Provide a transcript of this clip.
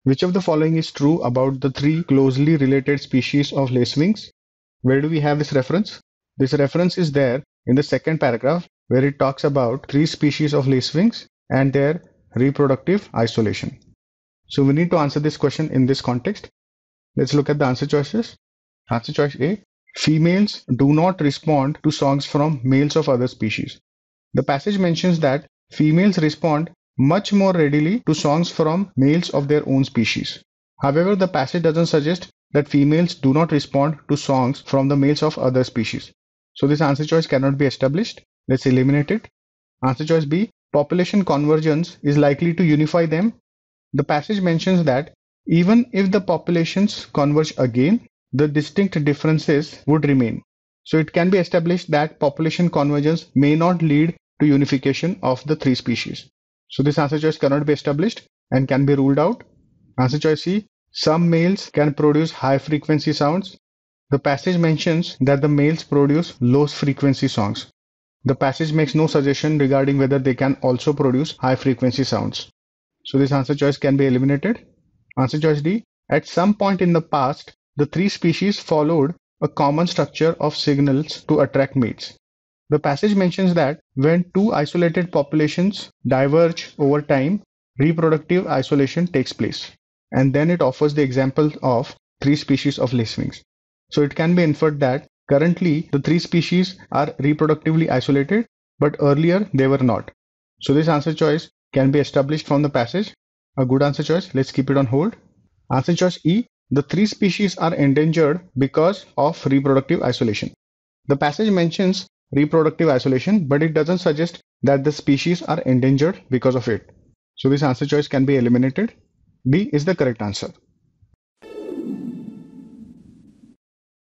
Which of the following is true about the three closely related species of lacewings? Where do we have this reference? This reference is there in the second paragraph where it talks about three species of lacewings and their reproductive isolation. So we need to answer this question in this context. Let's look at the answer choices. Answer choice A, females do not respond to songs from males of other species. The passage mentions that females respond much more readily to songs from males of their own species. However, the passage doesn't suggest that females do not respond to songs from the males of other species. So this answer choice cannot be established. Let's eliminate it. Answer choice B, population convergence is likely to unify them. The passage mentions that even if the populations converge again, the distinct differences would remain. So it can be established that population convergence may not lead to unification of the three species. So this answer choice cannot be established and can be ruled out. Answer choice C, some males can produce high frequency sounds. The passage mentions that the males produce low frequency songs. The passage makes no suggestion regarding whether they can also produce high frequency sounds. So this answer choice can be eliminated. Answer choice D, at some point in the past, the three species followed a common structure of signals to attract mates. The passage mentions that when two isolated populations diverge over time, reproductive isolation takes place. And then it offers the example of three species of lacewings. So it can be inferred that currently the three species are reproductively isolated, but earlier they were not. So this answer choice can be established from the passage. A good answer choice. Let's keep it on hold. Answer choice E, the three species are endangered because of reproductive isolation. The passage mentions reproductive isolation, but it doesn't suggest that the species are endangered because of it. So this answer choice can be eliminated. B is the correct answer.